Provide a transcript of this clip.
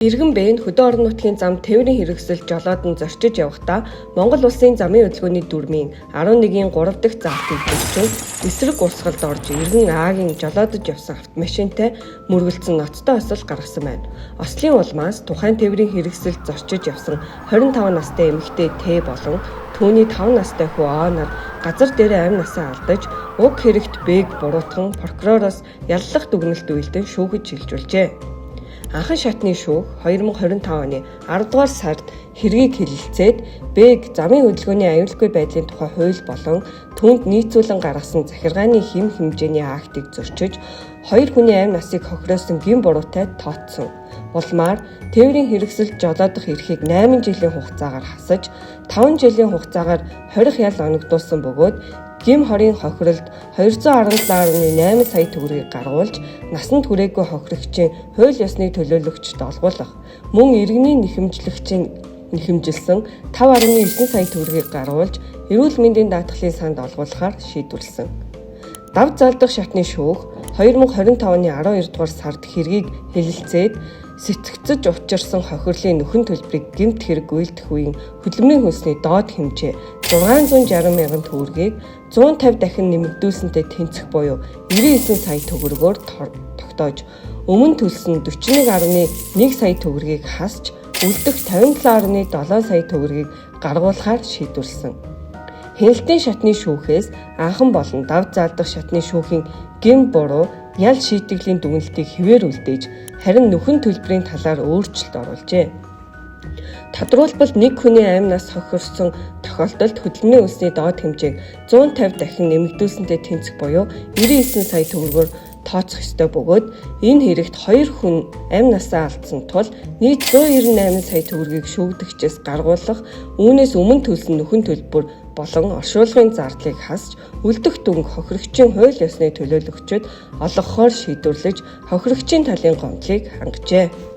Иргэн Бэн хөдөө орон нутгийн зам тээврийн хэрэгсэл жолоодон зорчиж явахдаа Монгол улсын замын хөдөлгөөний дүрмийн 11-ийн 3 дахь заалтыг бүрчүүн эсрэг урсгалд орж Иргэн Агийн жолоодож явсан автомашинтай мөргөлдсөн ноцтой осол гаргасан байна. Ослын улмаас тухайн тээврийн хэрэгсэл зорчиж явсан 25 настай эмэгтэй Т болон түүний 5 настай хүү А нар газар дээрээ амь насаа алдаж уг хэрэгт Бэг буруутган прокуророос яллах дүгнэлт үйлдэн шүүхэд шилжүүлжээ. Анхан шатны шүүх 2025 оны 10 дугаар сард хэргийг хэлэлцээд Бэг замын хөдөлгөөний аюулгүй байдлын тухай хууль болон түүнд нийцүүлэн гаргасан захиргааны хэм хэмжээний актыг зөрчиж 2 хүний амь насыг хохироосон гин буруутай тооцсон. Улмаар тээврийн хэрэгсэл жолоодох эрхийг 8 жилийн хугацаагаар хасаж 5 жилийн хугацаагаар 20 ял оногдуулсан бөгөөд гим хорийн хохиролд 217.8 сая төгрөгийг гаргуулж насанд хүрээгүй хохирогчийн хууль ёсны төлөөлөгчд олгуулах, мөн иргэний нэхэмжлэгчийн нэхэмжилсэн 5.9 сая төгрөгийг гаргуулж эрүүл мэндийн даатгалын санд олгуулахаар шийдвэрлсэн. Дав залдах шатны шүүх 2025 оны 12 дугаар сард хэргийг хэлэлцээд сэтгцэж учирсан хохирлын нөхөн төлбөрийг гэмт хэрэг үйлдэх үеийн хөдөлмөрийн хөлсний доод хэмжээ 660 мянган төгрөгийг 150 дахин нэмэгдүүлсэнтэй тэнцэх буюу 99 сая төгрөгөөр тогтоож өмнө төлсөн 41.1 сая төгрөгийг хасч үлдэх 57.7 сая төгрөгийг гаргуулахаар шийдвэрлсэн. Хяналтын шатны шүүхээс анхан болон дав заалдах шатны шүүхийн гин буруу ял шийтгэлийн дүгнэлтийг хэвээр үлдээж харин нөхөн төлбөрийн талаар өөрчлөлт оруулжээ. Тодорхойлбол нэг хүний амь нас хохирсон тохиолдолд хөдөлмөрийн үлсний доод хэмжээг 150 дахин нэмэгдүүлсэнтэй тэнцэх буюу 99 сая төгрөгөөр тооцох ёстой бөгөөд энэ хэрэгт 2 хүн амь насаа алдсан тул нийт 198 сая төгрөгийг шүүгдэгчээс гаргуулах, үүнээс өмнө төлсөн нөхөн төлбөр болон оршуулгын зардлыг хасч үлдэх дүнг хохирогчийн хууль ёсны төлөөлөгчид олгохоор шийдвэрлэж хохирогчийн талын гомдлыг хангажээ.